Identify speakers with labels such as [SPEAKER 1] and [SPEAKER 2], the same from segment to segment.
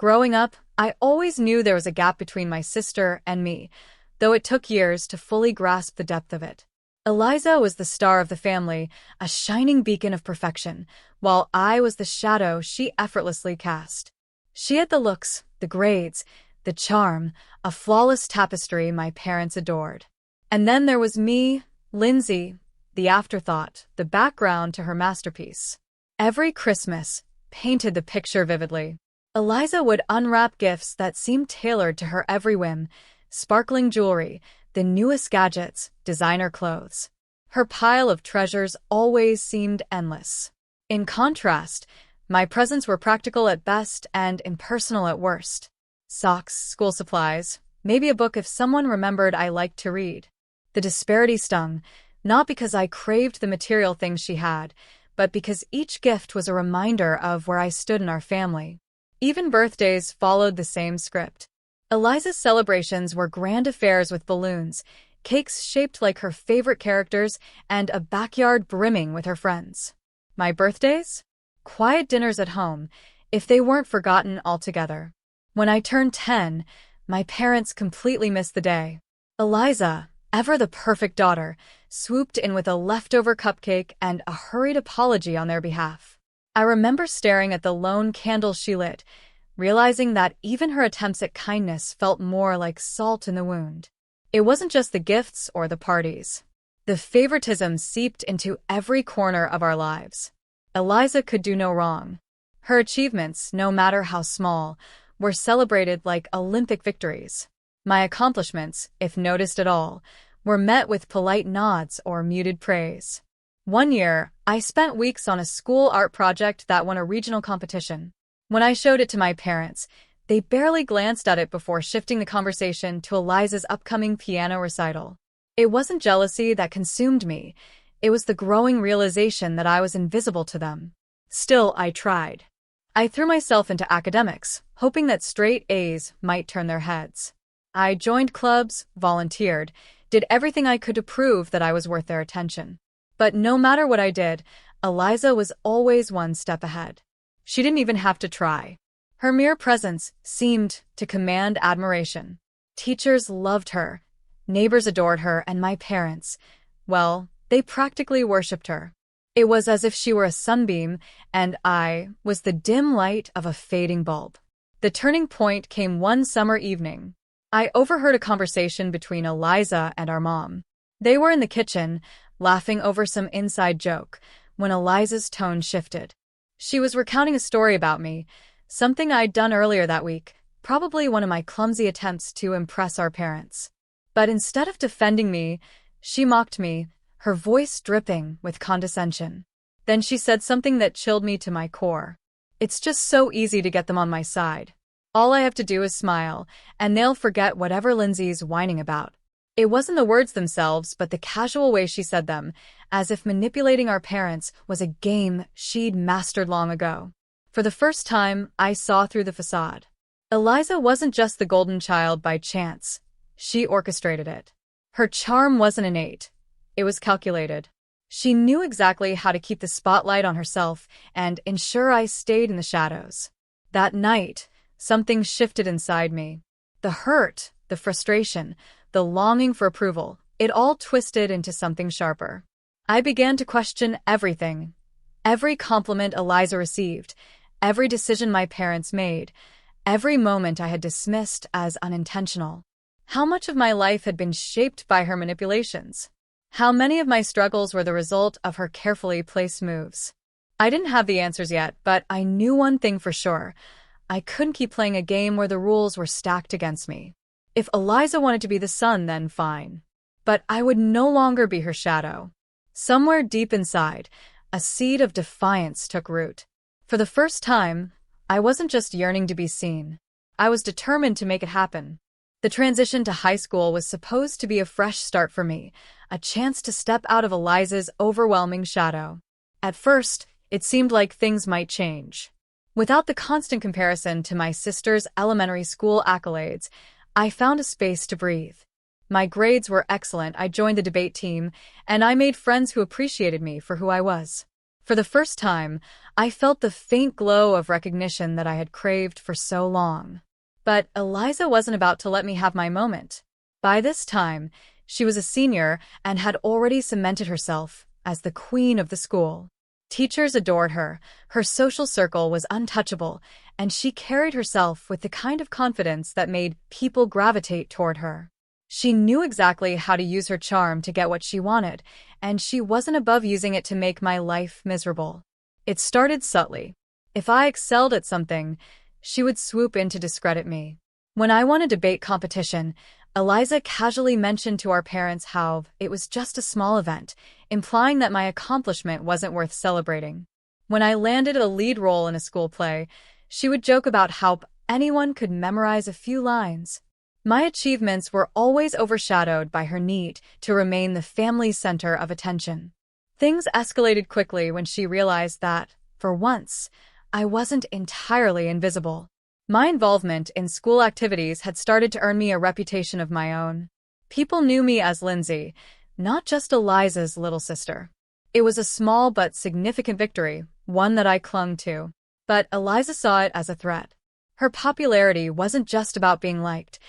[SPEAKER 1] Growing up, I always knew there was a gap between my sister and me, though it took years to fully grasp the depth of it. Eliza was the star of the family, a shining beacon of perfection, while I was the shadow she effortlessly cast. She had the looks, the grades, the charm, a flawless tapestry my parents adored. And then there was me, Lindsay, the afterthought, the background to her masterpiece. Every Christmas painted the picture vividly. Eliza would unwrap gifts that seemed tailored to her every whim, sparkling jewelry, the newest gadgets, designer clothes. Her pile of treasures always seemed endless. In contrast, my presents were practical at best and impersonal at worst. Socks, school supplies, maybe a book if someone remembered I liked to read. The disparity stung, not because I craved the material things she had, but because each gift was a reminder of where I stood in our family. Even birthdays followed the same script. Eliza's celebrations were grand affairs with balloons, cakes shaped like her favorite characters, and a backyard brimming with her friends. My birthdays? Quiet dinners at home, if they weren't forgotten altogether. When I turned 10, my parents completely missed the day. Eliza, ever the perfect daughter, swooped in with a leftover cupcake and a hurried apology on their behalf. I remember staring at the lone candle she lit, realizing that even her attempts at kindness felt more like salt in the wound. It wasn't just the gifts or the parties. The favoritism seeped into every corner of our lives. Eliza could do no wrong. Her achievements, no matter how small, were celebrated like Olympic victories. My accomplishments, if noticed at all, were met with polite nods or muted praise. One year, I spent weeks on a school art project that won a regional competition. When I showed it to my parents, they barely glanced at it before shifting the conversation to Eliza's upcoming piano recital. It wasn't jealousy that consumed me. It was the growing realization that I was invisible to them. Still, I tried. I threw myself into academics, hoping that straight A's might turn their heads. I joined clubs, volunteered, did everything I could to prove that I was worth their attention. But no matter what I did, Eliza was always one step ahead. She didn't even have to try. Her mere presence seemed to command admiration. Teachers loved her, neighbors adored her, and my parents, well, they practically worshipped her. It was as if she were a sunbeam, and I was the dim light of a fading bulb. The turning point came one summer evening. I overheard a conversation between Eliza and our mom. They were in the kitchen, laughing over some inside joke, when Eliza's tone shifted. She was recounting a story about me, something I'd done earlier that week, probably one of my clumsy attempts to impress our parents. But instead of defending me, she mocked me, her voice dripping with condescension. Then she said something that chilled me to my core. It's just so easy to get them on my side. All I have to do is smile, and they'll forget whatever Lindsay's whining about. It wasn't the words themselves, but the casual way she said them, as if manipulating our parents was a game she'd mastered long ago. For the first time, I saw through the facade. Eliza wasn't just the golden child by chance. She orchestrated it. Her charm wasn't innate. It was calculated. She knew exactly how to keep the spotlight on herself and ensure I stayed in the shadows. That night, something shifted inside me. The hurt, the frustration, the longing for approval, it all twisted into something sharper. I began to question everything. Every compliment Eliza received, every decision my parents made, every moment I had dismissed as unintentional. How much of my life had been shaped by her manipulations? How many of my struggles were the result of her carefully placed moves? I didn't have the answers yet, but I knew one thing for sure. I couldn't keep playing a game where the rules were stacked against me. If Eliza wanted to be the sun, then fine. But I would no longer be her shadow. Somewhere deep inside, a seed of defiance took root. For the first time, I wasn't just yearning to be seen. I was determined to make it happen. The transition to high school was supposed to be a fresh start for me, a chance to step out of Eliza's overwhelming shadow. At first, it seemed like things might change. Without the constant comparison to my sister's elementary school accolades, I found a space to breathe. My grades were excellent, I joined the debate team, and I made friends who appreciated me for who I was. For the first time, I felt the faint glow of recognition that I had craved for so long. But Eliza wasn't about to let me have my moment. By this time, she was a senior and had already cemented herself as the queen of the school. Teachers adored her, her social circle was untouchable, and she carried herself with the kind of confidence that made people gravitate toward her. She knew exactly how to use her charm to get what she wanted, and she wasn't above using it to make my life miserable. It started subtly. If I excelled at something, she would swoop in to discredit me. When I won a debate competition, Eliza casually mentioned to our parents how it was just a small event, implying that my accomplishment wasn't worth celebrating. When I landed a lead role in a school play, she would joke about how anyone could memorize a few lines. My achievements were always overshadowed by her need to remain the family's center of attention. Things escalated quickly when she realized that, for once, I wasn't entirely invisible. My involvement in school activities had started to earn me a reputation of my own. People knew me as Lindsay, not just Eliza's little sister. It was a small but significant victory, one that I clung to. But Eliza saw it as a threat. Her popularity wasn't just about being liked.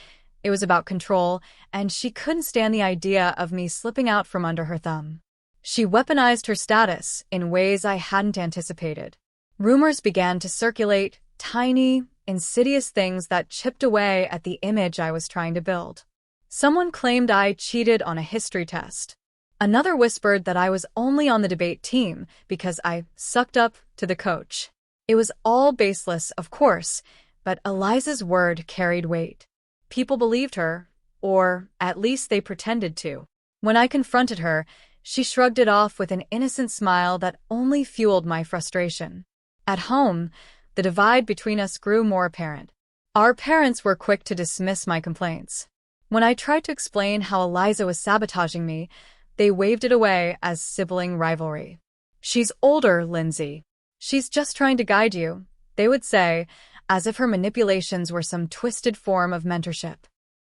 [SPEAKER 1] It was about control, and she couldn't stand the idea of me slipping out from under her thumb. She weaponized her status in ways I hadn't anticipated. Rumors began to circulate, tiny, insidious things that chipped away at the image I was trying to build. Someone claimed I cheated on a history test. Another whispered that I was only on the debate team because I sucked up to the coach. It was all baseless, of course, but Eliza's word carried weight. People believed her, or at least they pretended to. When I confronted her, she shrugged it off with an innocent smile that only fueled my frustration. At home, the divide between us grew more apparent. Our parents were quick to dismiss my complaints. When I tried to explain how Eliza was sabotaging me, they waved it away as sibling rivalry. "She's older, Lindsay. She's just trying to guide you," they would say, as if her manipulations were some twisted form of mentorship.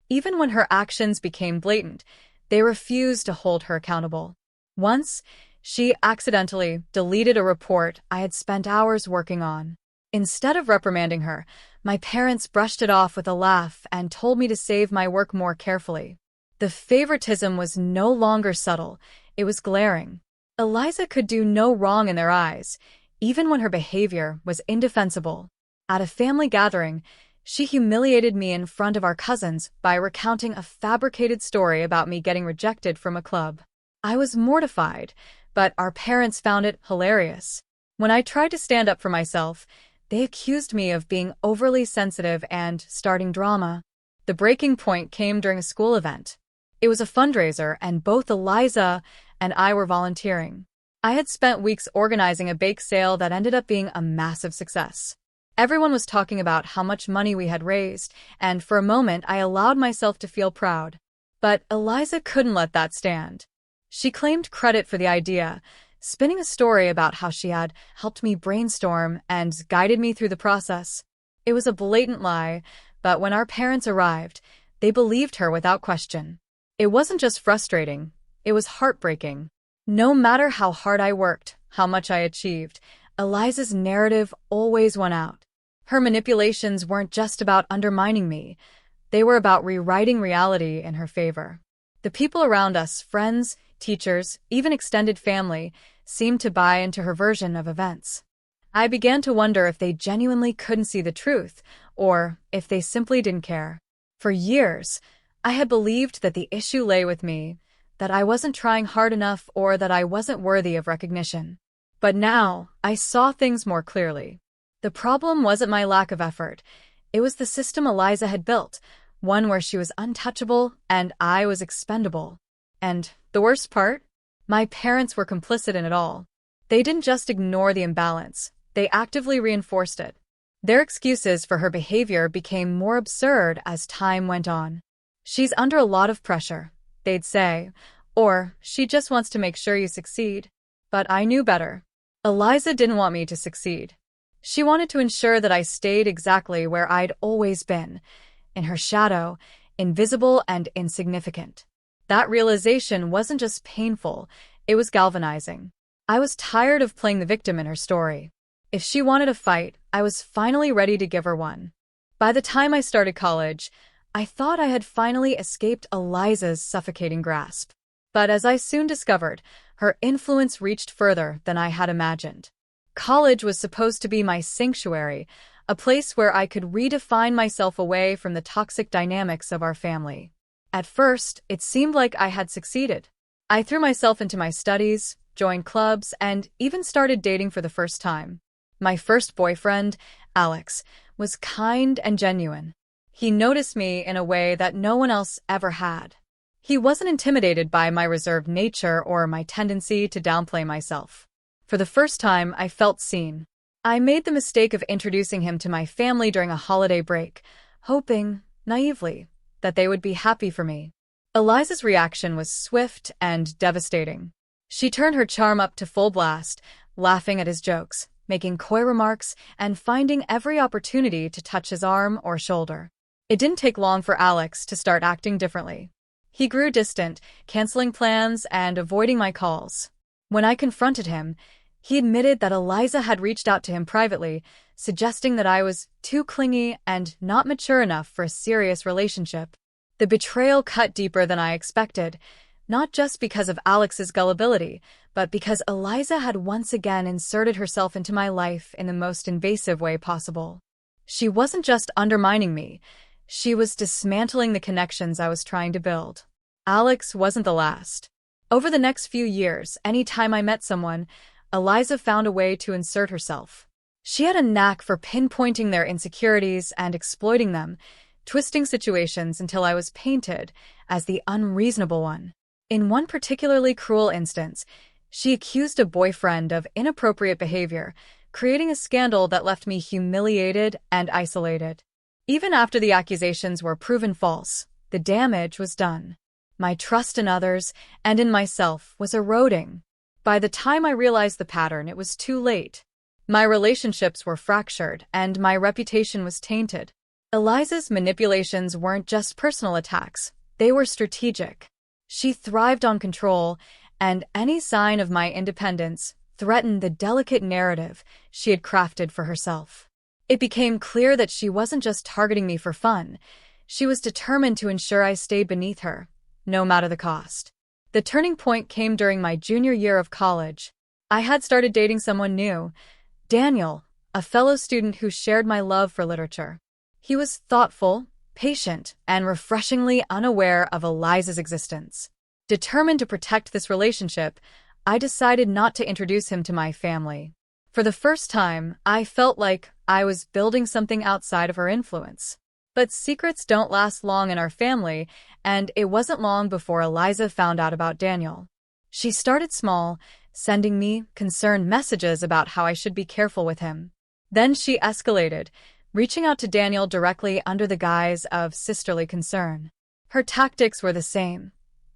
[SPEAKER 1] Even when her actions became blatant, they refused to hold her accountable. Once, she accidentally deleted a report I had spent hours working on. Instead of reprimanding her, my parents brushed it off with a laugh and told me to save my work more carefully. The favoritism was no longer subtle, it was glaring. Eliza could do no wrong in their eyes, even when her behavior was indefensible. At a family gathering, she humiliated me in front of our cousins by recounting a fabricated story about me getting rejected from a club. I was mortified, but our parents found it hilarious. When I tried to stand up for myself, they accused me of being overly sensitive and starting drama. The breaking point came during a school event. It was a fundraiser, and both Eliza and I were volunteering. I had spent weeks organizing a bake sale that ended up being a massive success. Everyone was talking about how much money we had raised, and for a moment I allowed myself to feel proud. But Eliza couldn't let that stand. She claimed credit for the idea, spinning a story about how she had helped me brainstorm and guided me through the process. It was a blatant lie, but when our parents arrived, they believed her without question. It wasn't just frustrating, it was heartbreaking. No matter how hard I worked, how much I achieved, Eliza's narrative always won out. Her manipulations weren't just about undermining me, they were about rewriting reality in her favor. The people around us, friends, teachers, even extended family, seemed to buy into her version of events. I began to wonder if they genuinely couldn't see the truth, or if they simply didn't care. For years, I had believed that the issue lay with me, that I wasn't trying hard enough or that I wasn't worthy of recognition. But now, I saw things more clearly. The problem wasn't my lack of effort. It was the system Eliza had built, one where she was untouchable and I was expendable. And the worst part? My parents were complicit in it all. They didn't just ignore the imbalance, they actively reinforced it. Their excuses for her behavior became more absurd as time went on. "She's under a lot of pressure," they'd say, or "she just wants to make sure you succeed." But I knew better. Eliza didn't want me to succeed. She wanted to ensure that I stayed exactly where I'd always been, in her shadow, invisible and insignificant. That realization wasn't just painful, it was galvanizing. I was tired of playing the victim in her story. If she wanted a fight, I was finally ready to give her one. By the time I started college, I thought I had finally escaped Eliza's suffocating grasp. But as I soon discovered, her influence reached further than I had imagined. College was supposed to be my sanctuary, a place where I could redefine myself away from the toxic dynamics of our family. At first, it seemed like I had succeeded. I threw myself into my studies, joined clubs, and even started dating for the first time. My first boyfriend, Alex, was kind and genuine. He noticed me in a way that no one else ever had. He wasn't intimidated by my reserved nature or my tendency to downplay myself. For the first time, I felt seen. I made the mistake of introducing him to my family during a holiday break, hoping, naively, that they would be happy for me. Eliza's reaction was swift and devastating. She turned her charm up to full blast, laughing at his jokes, making coy remarks, and finding every opportunity to touch his arm or shoulder. It didn't take long for Alex to start acting differently. He grew distant, canceling plans and avoiding my calls. When I confronted him, he admitted that Eliza had reached out to him privately, suggesting that I was too clingy and not mature enough for a serious relationship. The betrayal cut deeper than I expected, not just because of Alex's gullibility, but because Eliza had once again inserted herself into my life in the most invasive way possible. She wasn't just undermining me, she was dismantling the connections I was trying to build. Alex wasn't the last. Over the next few years, any time I met someone, Eliza found a way to insert herself. She had a knack for pinpointing their insecurities and exploiting them, twisting situations until I was painted as the unreasonable one. In one particularly cruel instance, she accused a boyfriend of inappropriate behavior, creating a scandal that left me humiliated and isolated. Even after the accusations were proven false, the damage was done. My trust in others and in myself was eroding. By the time I realized the pattern, it was too late. My relationships were fractured, and my reputation was tainted. Eliza's manipulations weren't just personal attacks, they were strategic. She thrived on control, and any sign of my independence threatened the delicate narrative she had crafted for herself. It became clear that she wasn't just targeting me for fun, she was determined to ensure I stayed beneath her, no matter the cost. The turning point came during my junior year of college. I had started dating someone new, Daniel, a fellow student who shared my love for literature. He was thoughtful, patient, and refreshingly unaware of Eliza's existence. Determined to protect this relationship, I decided not to introduce him to my family. For the first time, I felt like I was building something outside of her influence. But secrets don't last long in our family, and it wasn't long before Eliza found out about Daniel. She started small, sending me concerned messages about how I should be careful with him. Then she escalated, reaching out to Daniel directly under the guise of sisterly concern. Her tactics were the same,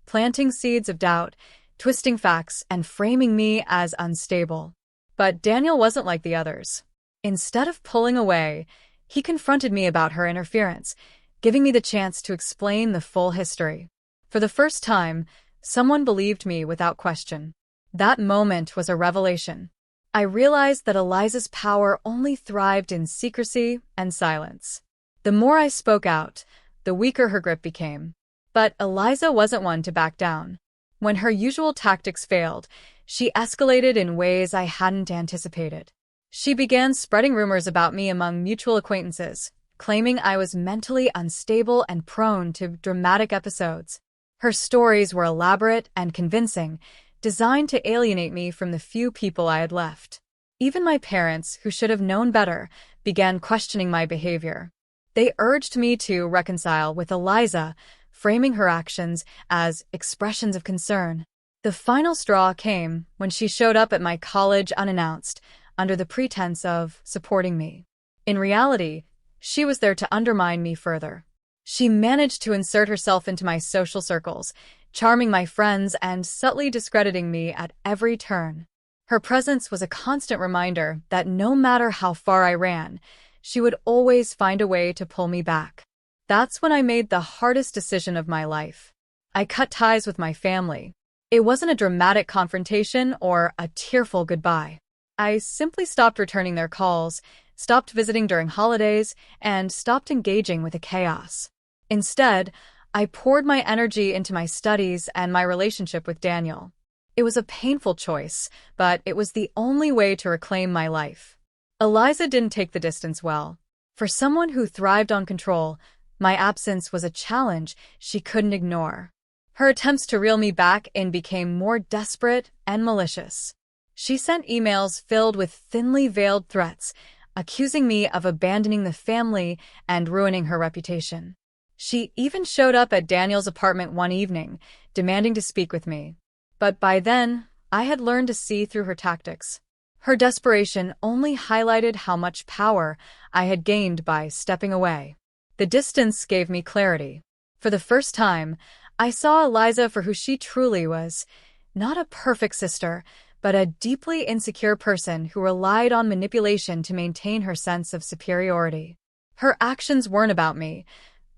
[SPEAKER 1] planting seeds of doubt, twisting facts, and framing me as unstable. But Daniel wasn't like the others. Instead of pulling away, he confronted me about her interference, giving me the chance to explain the full history. For the first time, someone believed me without question. That moment was a revelation. I realized that Eliza's power only thrived in secrecy and silence. The more I spoke out, the weaker her grip became. But Eliza wasn't one to back down. When her usual tactics failed, she escalated in ways I hadn't anticipated. She began spreading rumors about me among mutual acquaintances, claiming I was mentally unstable and prone to dramatic episodes. Her stories were elaborate and convincing, designed to alienate me from the few people I had left. Even my parents, who should have known better, began questioning my behavior. They urged me to reconcile with Eliza, framing her actions as expressions of concern. The final straw came when she showed up at my college unannounced, under the pretense of supporting me. In reality, she was there to undermine me further. She managed to insert herself into my social circles, charming my friends and subtly discrediting me at every turn. Her presence was a constant reminder that no matter how far I ran, she would always find a way to pull me back. That's when I made the hardest decision of my life. I cut ties with my family. It wasn't a dramatic confrontation or a tearful goodbye. I simply stopped returning their calls, stopped visiting during holidays, and stopped engaging with the chaos. Instead, I poured my energy into my studies and my relationship with Daniel. It was a painful choice, but it was the only way to reclaim my life. Eliza didn't take the distance well. For someone who thrived on control, my absence was a challenge she couldn't ignore. Her attempts to reel me back in became more desperate and malicious. She sent emails filled with thinly veiled threats, accusing me of abandoning the family and ruining her reputation. She even showed up at Daniel's apartment one evening, demanding to speak with me. But by then, I had learned to see through her tactics. Her desperation only highlighted how much power I had gained by stepping away. The distance gave me clarity. For the first time, I saw Eliza for who she truly was, not a perfect sister, but a deeply insecure person who relied on manipulation to maintain her sense of superiority. Her actions weren't about me.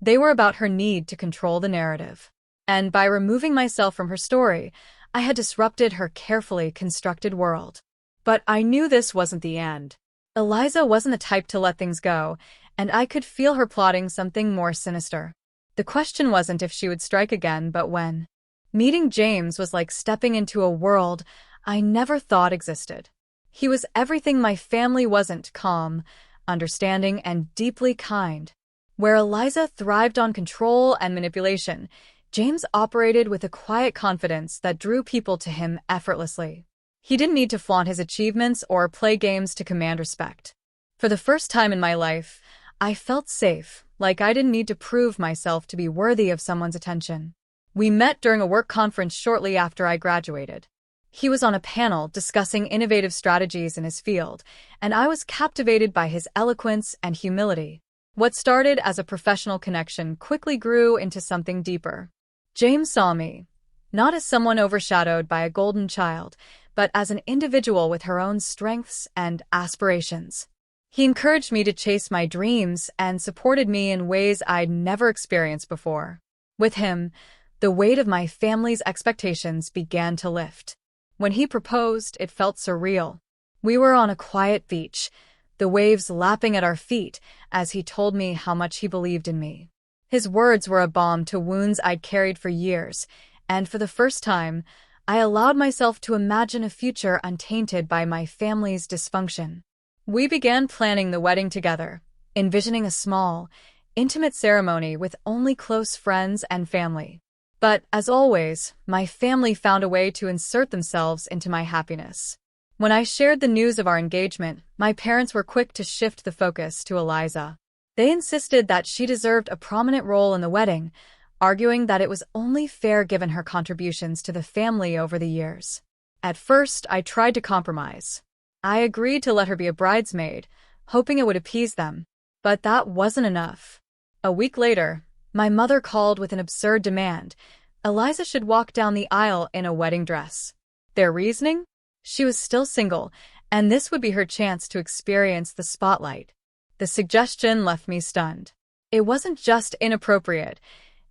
[SPEAKER 1] They were about her need to control the narrative. And by removing myself from her story, I had disrupted her carefully constructed world. But I knew this wasn't the end. Eliza wasn't the type to let things go, and I could feel her plotting something more sinister. The question wasn't if she would strike again, but when. Meeting James was like stepping into a world I never thought existed. He was everything my family wasn't: calm, understanding, and deeply kind. Where Eliza thrived on control and manipulation, James operated with a quiet confidence that drew people to him effortlessly. He didn't need to flaunt his achievements or play games to command respect. For the first time in my life, I felt safe, like I didn't need to prove myself to be worthy of someone's attention. We met during a work conference shortly after I graduated. He was on a panel discussing innovative strategies in his field, and I was captivated by his eloquence and humility. What started as a professional connection quickly grew into something deeper. James saw me, not as someone overshadowed by a golden child, but as an individual with her own strengths and aspirations. He encouraged me to chase my dreams and supported me in ways I'd never experienced before. With him, the weight of my family's expectations began to lift. When he proposed, it felt surreal. We were on a quiet beach, the waves lapping at our feet as he told me how much he believed in me. His words were a balm to wounds I'd carried for years, and for the first time, I allowed myself to imagine a future untainted by my family's dysfunction. We began planning the wedding together, envisioning a small, intimate ceremony with only close friends and family. But, as always, my family found a way to insert themselves into my happiness. When I shared the news of our engagement, my parents were quick to shift the focus to Eliza. They insisted that she deserved a prominent role in the wedding, arguing that it was only fair given her contributions to the family over the years. At first, I tried to compromise. I agreed to let her be a bridesmaid, hoping it would appease them. But that wasn't enough. A week later, my mother called with an absurd demand. Eliza should walk down the aisle in a wedding dress. Their reasoning? She was still single, and this would be her chance to experience the spotlight. The suggestion left me stunned. It wasn't just inappropriate.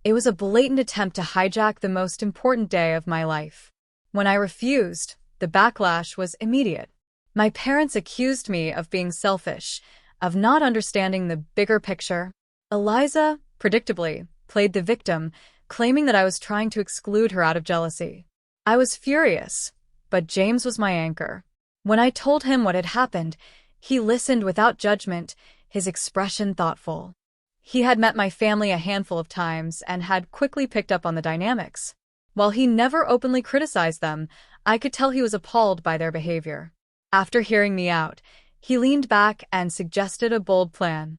[SPEAKER 1] It was a blatant attempt to hijack the most important day of my life. When I refused, the backlash was immediate. My parents accused me of being selfish, of not understanding the bigger picture. Eliza, predictably, played the victim, claiming that I was trying to exclude her out of jealousy. I was furious, but James was my anchor. When I told him what had happened, he listened without judgment, his expression thoughtful. He had met my family a handful of times and had quickly picked up on the dynamics. While he never openly criticized them, I could tell he was appalled by their behavior. After hearing me out, he leaned back and suggested a bold plan.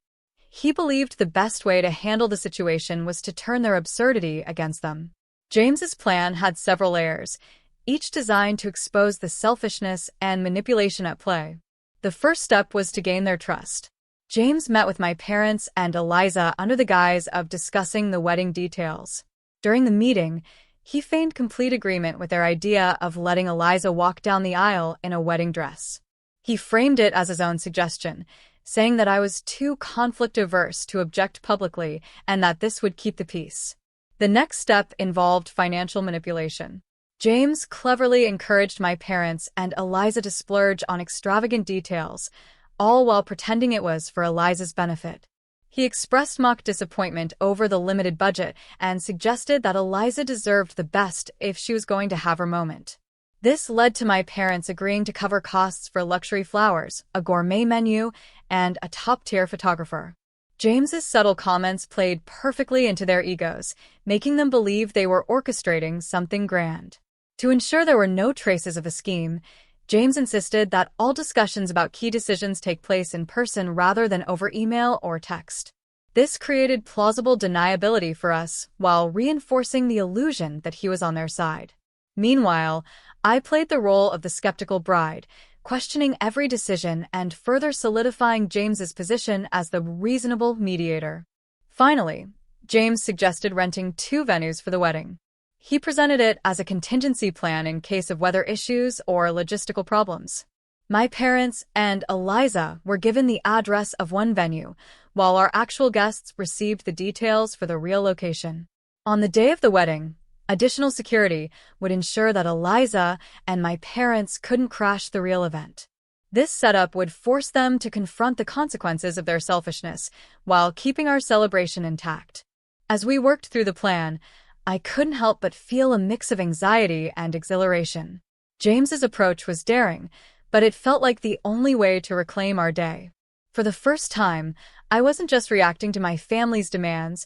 [SPEAKER 1] He believed the best way to handle the situation was to turn their absurdity against them. James's plan had several layers, each designed to expose the selfishness and manipulation at play. The first step was to gain their trust. James met with my parents and Eliza under the guise of discussing the wedding details. During the meeting, he feigned complete agreement with their idea of letting Eliza walk down the aisle in a wedding dress. He framed it as his own suggestion, saying that I was too conflict-averse to object publicly and that this would keep the peace. The next step involved financial manipulation. James cleverly encouraged my parents and Eliza to splurge on extravagant details, all while pretending it was for Eliza's benefit. He expressed mock disappointment over the limited budget and suggested that Eliza deserved the best if she was going to have her moment. This led to my parents agreeing to cover costs for luxury flowers, a gourmet menu, and a top-tier photographer. James's subtle comments played perfectly into their egos, making them believe they were orchestrating something grand. To ensure there were no traces of a scheme, James insisted that all discussions about key decisions take place in person rather than over email or text. This created plausible deniability for us while reinforcing the illusion that he was on their side. Meanwhile, I played the role of the skeptical bride, questioning every decision and further solidifying James's position as the reasonable mediator. Finally, James suggested renting 2 venues for the wedding. He presented it as a contingency plan in case of weather issues or logistical problems. My parents and Eliza were given the address of one venue, while our actual guests received the details for the real location. On the day of the wedding, additional security would ensure that Eliza and my parents couldn't crash the real event. This setup would force them to confront the consequences of their selfishness while keeping our celebration intact. As we worked through the plan, I couldn't help but feel a mix of anxiety and exhilaration. James's approach was daring, but it felt like the only way to reclaim our day. For the first time, I wasn't just reacting to my family's demands,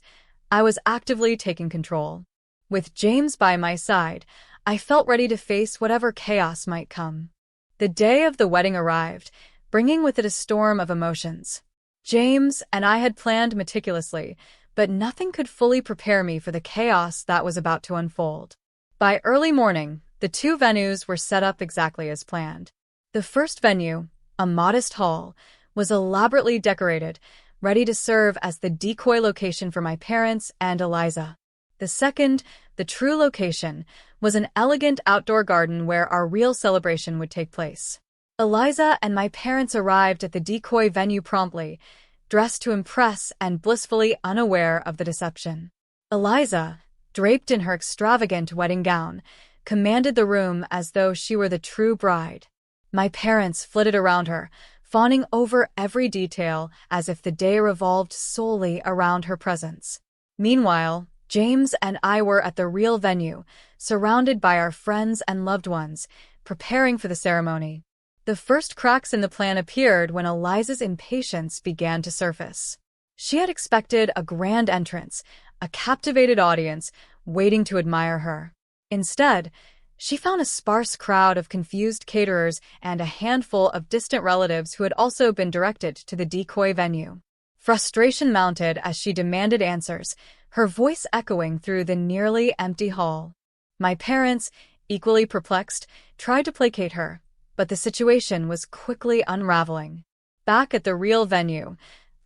[SPEAKER 1] I was actively taking control. With James by my side, I felt ready to face whatever chaos might come. The day of the wedding arrived, bringing with it a storm of emotions. James and I had planned meticulously, but nothing could fully prepare me for the chaos that was about to unfold. By early morning, the 2 venues were set up exactly as planned. The first venue, a modest hall, was elaborately decorated, ready to serve as the decoy location for my parents and Eliza. The second, the true location, was an elegant outdoor garden where our real celebration would take place. Eliza and my parents arrived at the decoy venue promptly, dressed to impress and blissfully unaware of the deception. Eliza, draped in her extravagant wedding gown, commanded the room as though she were the true bride. My parents flitted around her, fawning over every detail as if the day revolved solely around her presence. Meanwhile, James and I were at the real venue, surrounded by our friends and loved ones, preparing for the ceremony. The first cracks in the plan appeared when Eliza's impatience began to surface. She had expected a grand entrance, a captivated audience waiting to admire her. Instead, she found a sparse crowd of confused caterers and a handful of distant relatives who had also been directed to the decoy venue. Frustration mounted as she demanded answers, her voice echoing through the nearly empty hall. My parents, equally perplexed, tried to placate her, but the situation was quickly unraveling. Back at the real venue,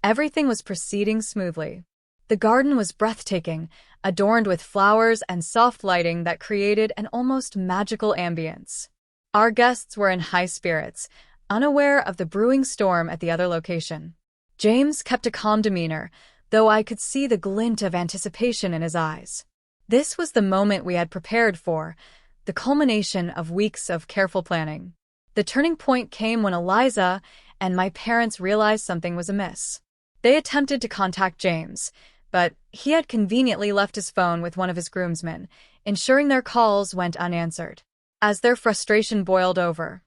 [SPEAKER 1] everything was proceeding smoothly. The garden was breathtaking, adorned with flowers and soft lighting that created an almost magical ambience. Our guests were in high spirits, unaware of the brewing storm at the other location. James kept a calm demeanor, though I could see the glint of anticipation in his eyes. This was the moment we had prepared for, the culmination of weeks of careful planning. The turning point came when Eliza and my parents realized something was amiss. They attempted to contact James, but he had conveniently left his phone with one of his groomsmen, ensuring their calls went unanswered. As their frustration boiled over,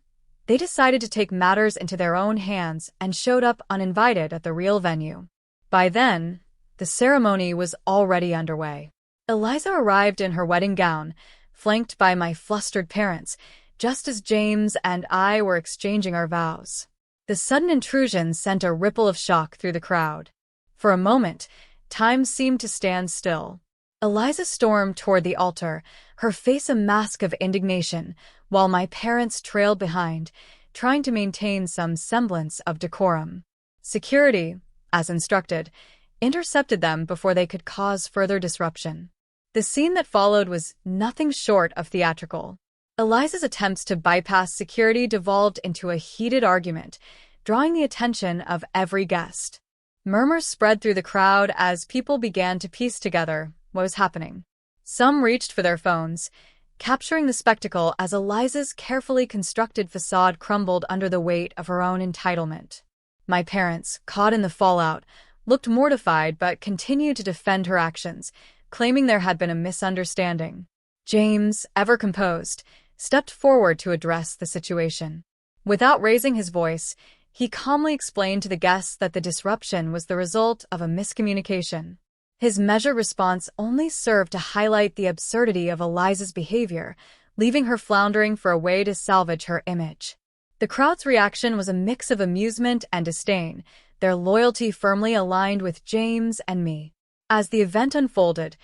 [SPEAKER 1] they decided to take matters into their own hands and showed up uninvited at the real venue. By then, the ceremony was already underway. Eliza arrived in her wedding gown, flanked by my flustered parents, just as James and I were exchanging our vows. The sudden intrusion sent a ripple of shock through the crowd. For a moment, time seemed to stand still. Eliza stormed toward the altar, her face a mask of indignation, while my parents trailed behind, trying to maintain some semblance of decorum. Security, as instructed, intercepted them before they could cause further disruption. The scene that followed was nothing short of theatrical. Eliza's attempts to bypass security devolved into a heated argument, drawing the attention of every guest. Murmurs spread through the crowd as people began to piece together what was happening. Some reached for their phones, capturing the spectacle as Eliza's carefully constructed facade crumbled under the weight of her own entitlement. My parents, caught in the fallout, looked mortified but continued to defend her actions, claiming there had been a misunderstanding. James, ever composed, stepped forward to address the situation. Without raising his voice, he calmly explained to the guests that the disruption was the result of a miscommunication. His measured response only served to highlight the absurdity of Eliza's behavior, leaving her floundering for a way to salvage her image. The crowd's reaction was a mix of amusement and disdain, their loyalty firmly aligned with James and me. As the event unfolded,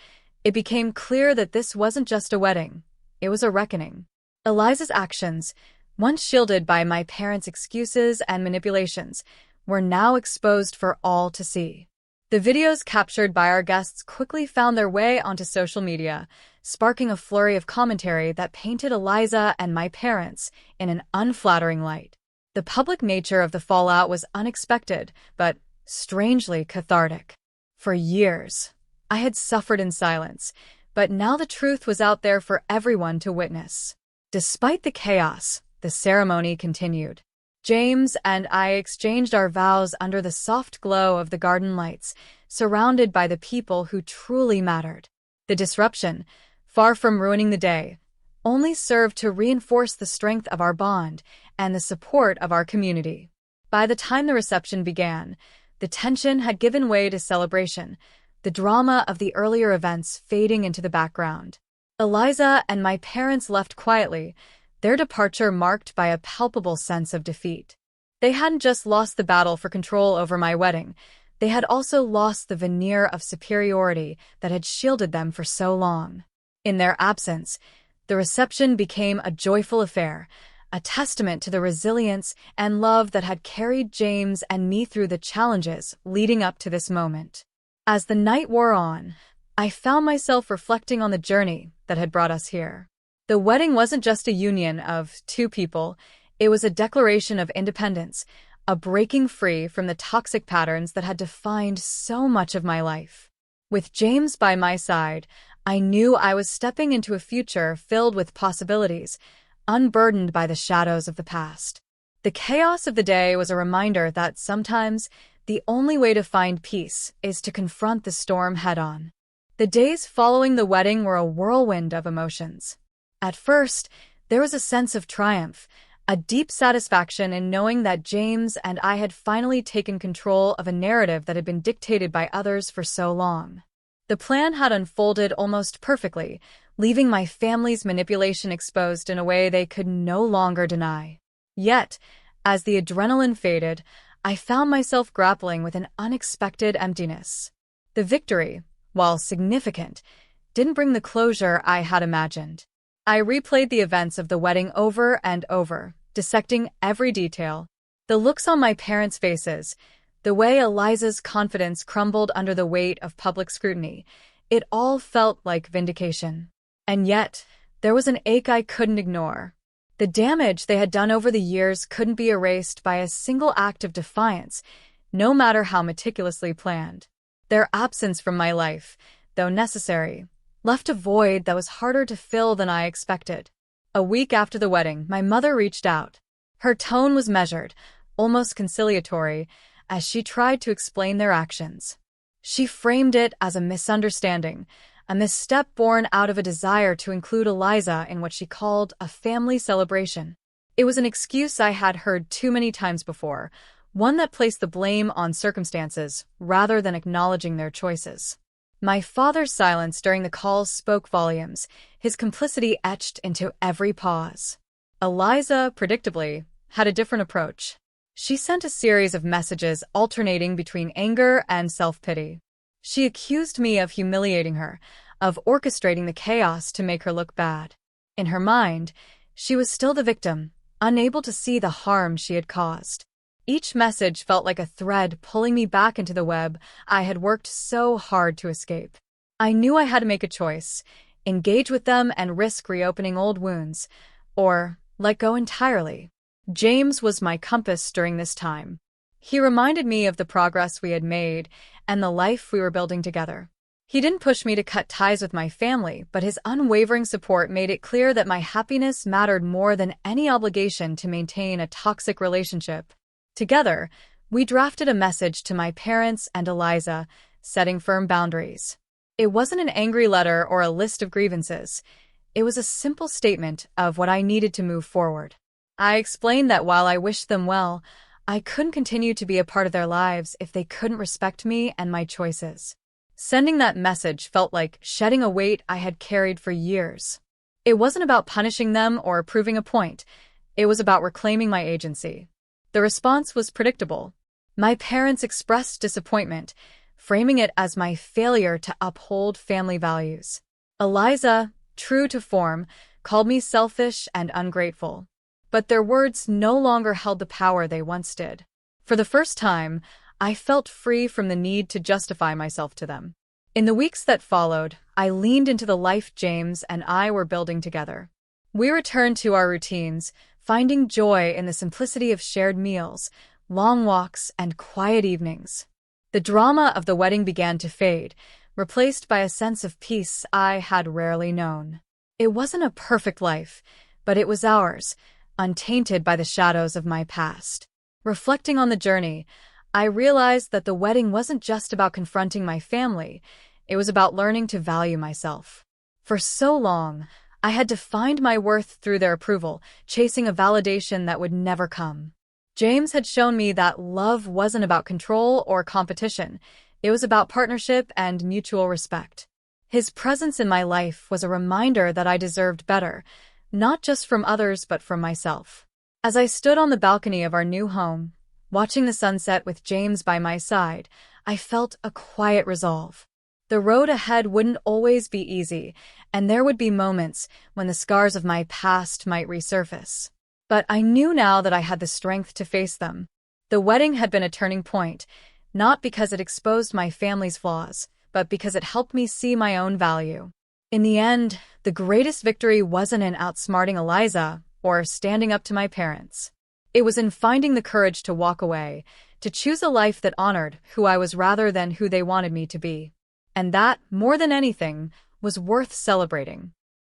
[SPEAKER 1] it became clear that this wasn't just a wedding, it was a reckoning. Eliza's actions, once shielded by my parents' excuses and manipulations, were now exposed for all to see. The videos captured by our guests quickly found their way onto social media, sparking a flurry of commentary that painted Eliza and my parents in an unflattering light. The public nature of the fallout was unexpected, but strangely cathartic. For years, I had suffered in silence, but now the truth was out there for everyone to witness. Despite the chaos, the ceremony continued. James and I exchanged our vows under the soft glow of the garden lights, surrounded by the people who truly mattered. The disruption, far from ruining the day, only served to reinforce the strength of our bond and the support of our community. By the time the reception began, the tension had given way to celebration, the drama of the earlier events fading into the background. Eliza and my parents left quietly, their departure marked by a palpable sense of defeat. They hadn't just lost the battle for control over my wedding, they had also lost the veneer of superiority that had shielded them for so long. In their absence, the reception became a joyful affair, a testament to the resilience and love that had carried James and me through the challenges leading up to this moment. As the night wore on, I found myself reflecting on the journey that had brought us here. The wedding wasn't just a union of two people, it was a declaration of independence, a breaking free from the toxic patterns that had defined so much of my life. With James by my side, I knew I was stepping into a future filled with possibilities, unburdened by the shadows of the past. The chaos of the day was a reminder that sometimes the only way to find peace is to confront the storm head-on. The days following the wedding were a whirlwind of emotions. At first, there was a sense of triumph, a deep satisfaction in knowing that James and I had finally taken control of a narrative that had been dictated by others for so long. The plan had unfolded almost perfectly, leaving my family's manipulation exposed in a way they could no longer deny. Yet, as the adrenaline faded, I found myself grappling with an unexpected emptiness. The victory, while significant, didn't bring the closure I had imagined. I replayed the events of the wedding over and over, dissecting every detail. The looks on my parents' faces, the way Eliza's confidence crumbled under the weight of public scrutiny, it all felt like vindication. And yet, there was an ache I couldn't ignore. The damage they had done over the years couldn't be erased by a single act of defiance, no matter how meticulously planned. Their absence from my life, though necessary, left a void that was harder to fill than I expected. A week after the wedding, my mother reached out. Her tone was measured, almost conciliatory, as she tried to explain their actions. She framed it as a misunderstanding, a misstep born out of a desire to include Eliza in what she called a family celebration. It was an excuse I had heard too many times before, one that placed the blame on circumstances rather than acknowledging their choices. My father's silence during the calls spoke volumes, his complicity etched into every pause. Eliza, predictably, had a different approach. She sent a series of messages alternating between anger and self-pity. She accused me of humiliating her, of orchestrating the chaos to make her look bad. In her mind, she was still the victim, unable to see the harm she had caused. Each message felt like a thread pulling me back into the web I had worked so hard to escape. I knew I had to make a choice, engage with them and risk reopening old wounds, or let go entirely. James was my compass during this time. He reminded me of the progress we had made and the life we were building together. He didn't push me to cut ties with my family, but his unwavering support made it clear that my happiness mattered more than any obligation to maintain a toxic relationship. Together, we drafted a message to my parents and Eliza, setting firm boundaries. It wasn't an angry letter or a list of grievances. It was a simple statement of what I needed to move forward. I explained that while I wished them well, I couldn't continue to be a part of their lives if they couldn't respect me and my choices. Sending that message felt like shedding a weight I had carried for years. It wasn't about punishing them or proving a point. It was about reclaiming my agency. The response was predictable. My parents expressed disappointment, framing it as my failure to uphold family values. Eliza, true to form, called me selfish and ungrateful. But their words no longer held the power they once did. For the first time, I felt free from the need to justify myself to them. In the weeks that followed, I leaned into the life James and I were building together. We returned to our routines, finding joy in the simplicity of shared meals, long walks, and quiet evenings. The drama of the wedding began to fade, replaced by a sense of peace I had rarely known. It wasn't a perfect life, but it was ours, untainted by the shadows of my past. Reflecting on the journey, I realized that the wedding wasn't just about confronting my family, it was about learning to value myself. For so long, I had defined my worth through their approval, chasing a validation that would never come. James had shown me that love wasn't about control or competition, it was about partnership and mutual respect. His presence in my life was a reminder that I deserved better, not just from others but from myself. As I stood on the balcony of our new home, watching the sunset with James by my side, I felt a quiet resolve. The road ahead wouldn't always be easy, and there would be moments when the scars of my past might resurface. But I knew now that I had the strength to face them. The wedding had been a turning point, not because it exposed my family's flaws, but because it helped me see my own value. In the end, the greatest victory wasn't in outsmarting Eliza or standing up to my parents. It was in finding the courage to walk away, to choose a life that honored who I was rather than who they wanted me to be. And that, more than anything, was worth celebrating.